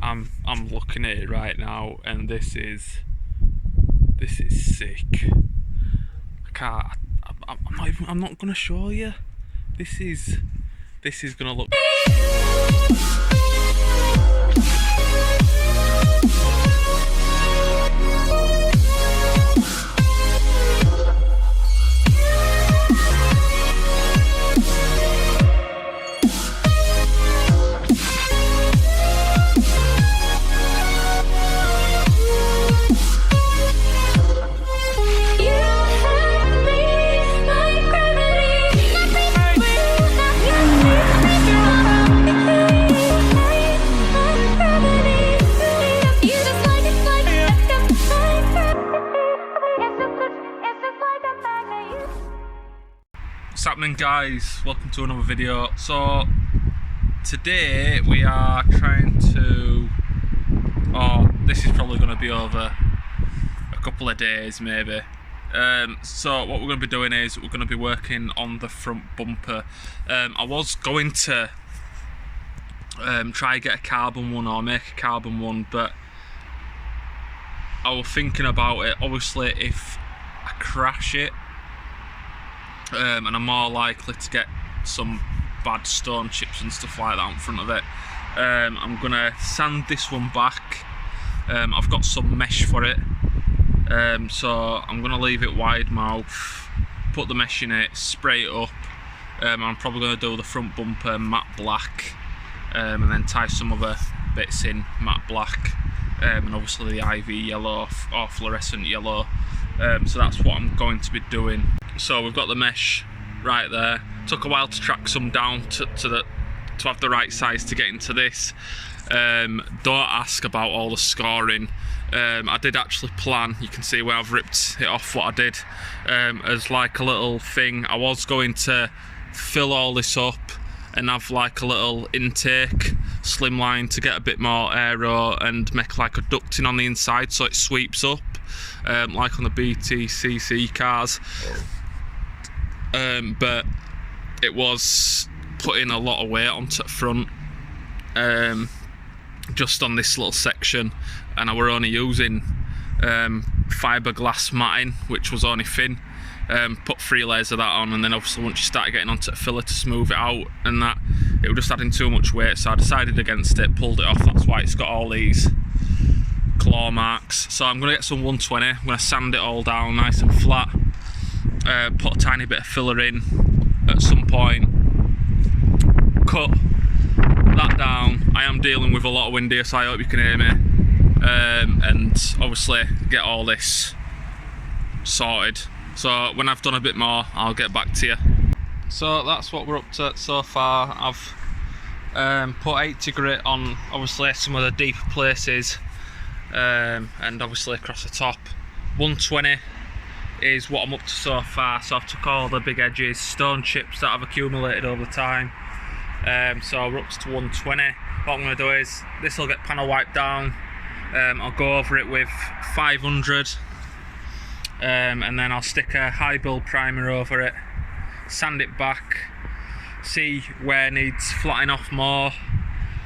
I'm looking at it right now, and this is sick. I can't. I'm not gonna show you. This is gonna look. What's happening, guys? Welcome to another video. So today we are trying to, this is probably going to be over a couple of days maybe. So what we're going to be doing is we're going to be working on the front bumper. I was going to try and get a carbon one or make a carbon one, but I was thinking about it. Obviously if I crash it, and I'm more likely to get some bad stone chips and stuff like that in front of it, I'm gonna sand this one back. I've got some mesh for it, so I'm gonna leave it wide mouth, put the mesh in it, spray it up. I'm probably gonna do the front bumper matte black, and then tie some other bits in matte black, and obviously the IV yellow or fluorescent yellow. So that's what I'm going to be doing. So we've got the mesh right there. Took a while to track some down to have the right size to get into this. Don't ask about all the scoring. I did actually plan, you can see where I've ripped it off what I did, as like a little thing. I was going to fill all this up and have like a little intake slimline to get a bit more aero and make like a ducting on the inside so it sweeps up, like on the BTCC cars. But it was putting a lot of weight onto the front, just on this little section, and I were only using fiberglass matting, which was only thin. Put 3 layers of that on, and then obviously once you start getting onto the filler to smooth it out and that, it was just adding too much weight, so I decided against it, pulled it off. That's why it's got all these claw marks. So I'm going to get some 120, I'm going to sand it all down nice and flat, put a tiny bit of filler in at some point, cut that down. I am dealing with a lot of wind here, so I hope you can hear me, and obviously get all this sorted. So when I've done a bit more, I'll get back to you. So that's what we're up to so far. I've put 80 grit on obviously some of the deeper places, and obviously across the top. 120 is what I'm up to so far. So I've took all the big edges, stone chips that I've accumulated over time. So we're up to 120. What I'm going to do is, this will get panel wiped down. I'll go over it with 500. And then I'll stick a high build primer over it, sand it back, see where it needs flattening off more,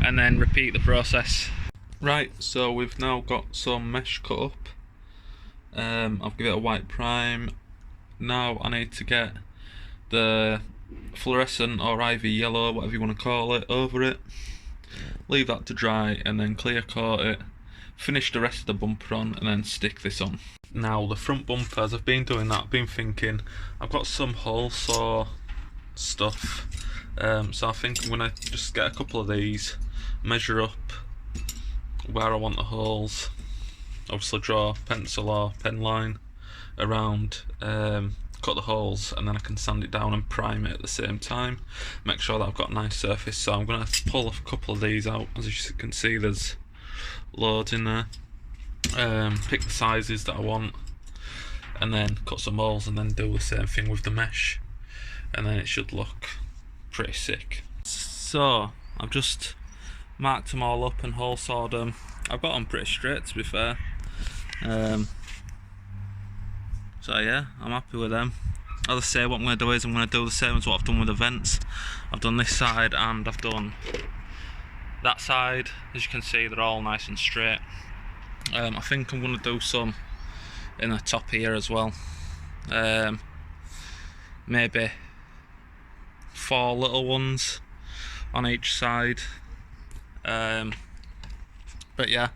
and then repeat the process. Right, so we've now got some mesh cut up. I'll give it a white prime. Now I need to get the fluorescent or IV yellow, whatever you want to call it, over it. Leave that to dry and then clear coat it. Finish the rest of the bumper on and then stick this on. Now the front bumper, as I've been doing that, I've been thinking I've got some hole saw stuff, so I think I'm going to just get a couple of these, measure up where I want the holes, obviously draw a pencil or pen line around, cut the holes, and then I can sand it down and prime it at the same time, make sure that I've got a nice surface. So I'm going to pull a couple of these out. As you can see, there's loads in there. Pick the sizes that I want, and then cut some holes, and then do the same thing with the mesh, and then it should look pretty sick. So I've just marked them all up and hole sawed them. I've got them pretty straight, to be fair. So yeah, I'm happy with them. As I say, what I'm going to do is I'm going to do the same as what I've done with the vents. I've done this side and I've done That side, as you can see, they're all nice and straight. I think I'm going to do some in the top here as well. Maybe 4 little ones on each side. But yeah,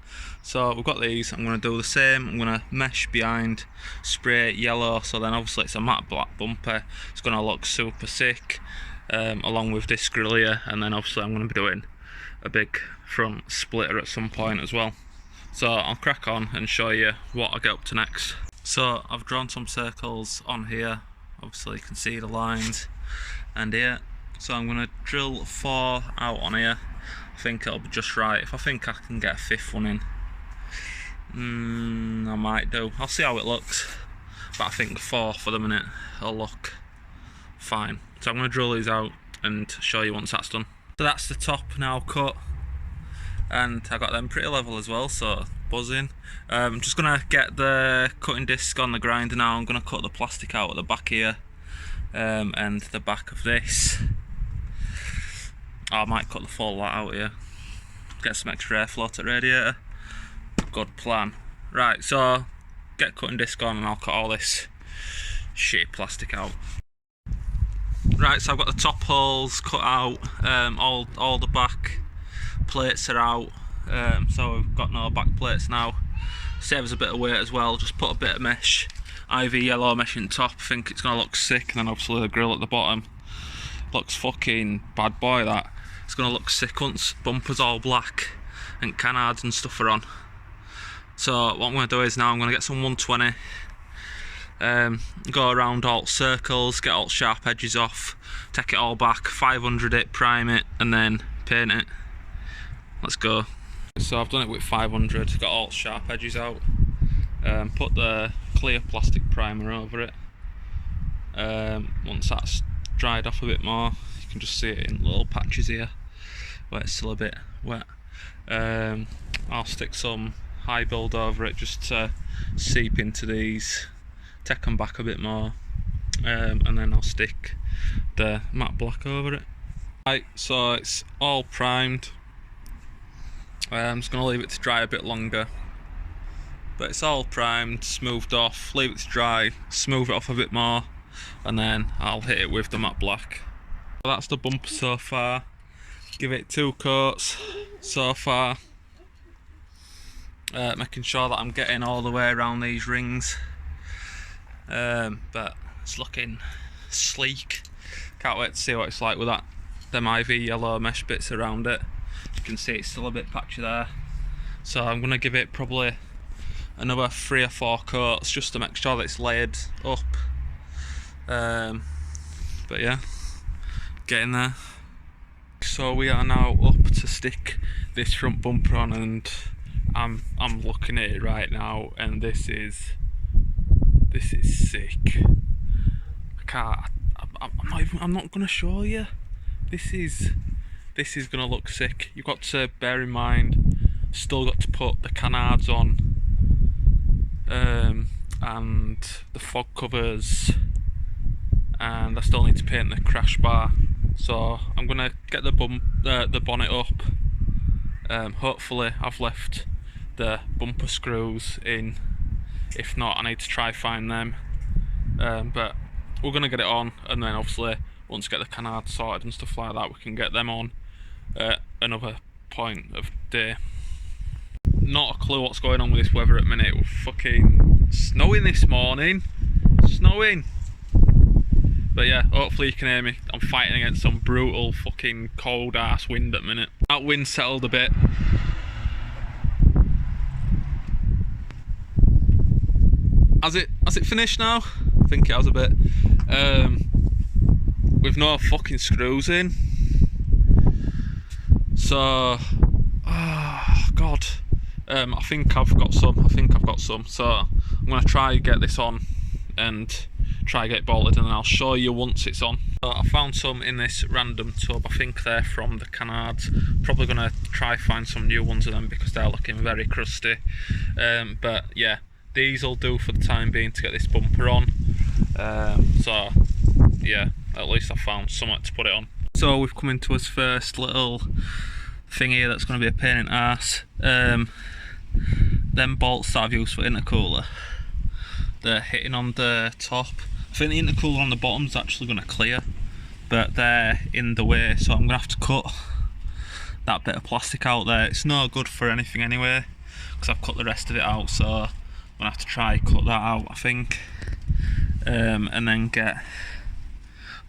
so we've got these. I'm going to do the same. I'm going to mesh behind, spray it yellow, so then obviously it's a matte black bumper. It's going to look super sick, along with this grill here, and then obviously I'm going to be doing a big front splitter at some point as well. So I'll crack on and show you what I get up to next. So I've drawn some circles on here, obviously you can see the lines, and here. So I'm going to drill 4 out on here. I think it'll be just right. If I think I can get a 5th one in, I might do. I'll see how it looks, but I think 4 for the minute will look fine. So I'm going to drill these out and show you once that's done. So that's the top now cut, and I got them pretty level as well, so buzzing. I'm just going to get the cutting disc on the grinder now. I'm going to cut the plastic out at the back here, and the back of this. I might cut the full lot out here, get some extra airflow to the radiator. Good plan. Right, so get cutting disc on and I'll cut all this shitty plastic out. Right, so I've got the top holes cut out, all the back plates are out, so we've got no back plates now. Saves a bit of weight as well. Just put a bit of mesh, IV yellow mesh in top. I think it's going to look sick, and then obviously the grill at the bottom looks fucking bad boy. That it's going to look sick once bumper's all black and canards and stuff are on. So what I'm going to do is now I'm going to get some 120, go around all circles, get all sharp edges off, take it all back, 500 it, prime it, and then paint it. Let's go. So I've done it with 500, got all sharp edges out, put the clear plastic primer over it. Once that's dried off a bit more, you can just see it in little patches here where it's still a bit wet. I'll stick some high build over it just to seep into these, take them back a bit more, and then I'll stick the matte black over it. Right, so it's all primed. I'm just going to leave it to dry a bit longer, but it's all primed, smoothed off, leave it to dry, smooth it off a bit more, and then I'll hit it with the matte black. So that's the bumper so far. Give it 2 coats so far, making sure that I'm getting all the way around these rings, but it's looking sleek. Can't wait to see what it's like with them IV yellow mesh bits around it. You can see it's still a bit patchy there, so I'm going to give it probably another 3 or 4 coats just to make sure that it's layered up. But yeah, getting there. So we are now up to stick this front bumper on, and I'm looking at it right now, and this is sick. I'm not gonna show you. This is gonna look sick. You've got to bear in mind, still got to put the canards on, and the fog covers, and I still need to paint the crash bar. So I'm gonna get the bonnet up. Hopefully I've left the bumper screws in. If not, I need to try find them. But we're gonna get it on, and then obviously once we get the canard sorted and stuff like that, we can get them on at another point of day. Not a clue what's going on with this weather at the minute. We're fucking snowing this morning. Snowing. But yeah, hopefully you can hear me. I'm fighting against some brutal fucking cold ass wind at the minute. That wind settled a bit. Has it finished now? I think it has a bit. With no fucking screws in. So, oh god. I think I've got some. So I'm gonna try get this on and try get it bolted, and then I'll show you once it's on. So I found some in this random tub. I think they're from the canards. Probably gonna try find some new ones of them because they're looking very crusty. But yeah, these will do for the time being to get this bumper on. So yeah, at least I found something to put it on. So we've come into his first little thing here that's going to be a pain in the arse. Them bolts that I've used for intercooler, they're hitting on the top. I think the intercooler on the bottom's actually going to clear, but they're in the way, so I'm going to have to cut that bit of plastic out there. It's no good for anything anyway, because I've cut the rest of it out, so I'm going to have to try cut that out, I think. And then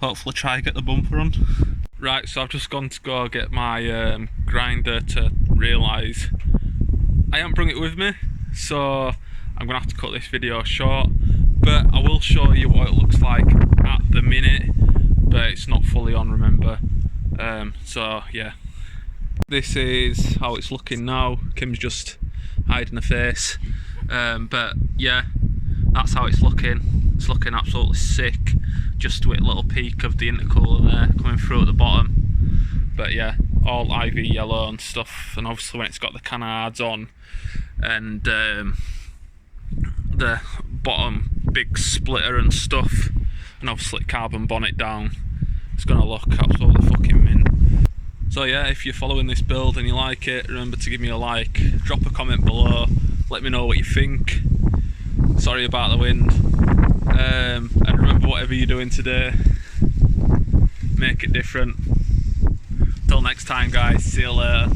hopefully try get the bumper on. Right, so I've just gone to go get my grinder to realise I haven't brought it with me, so I'm going to have to cut this video short, but I will show you what it looks like at the minute, but it's not fully on, remember. So yeah, this is how it's looking now. Kim's just hiding her face, but yeah, that's how it's looking. It's looking absolutely sick, just with a little peak of the intercooler there coming through at the bottom. But yeah, all IV yellow and stuff, and obviously when it's got the canards on and the bottom big splitter and stuff, and obviously carbon bonnet down, it's gonna look absolutely fucking mint. So yeah, if you're following this build and you like it, remember to give me a like, drop a comment below, let me know what you think. Sorry about the wind, and remember, whatever you're doing today, make it different. Till next time guys, see you later.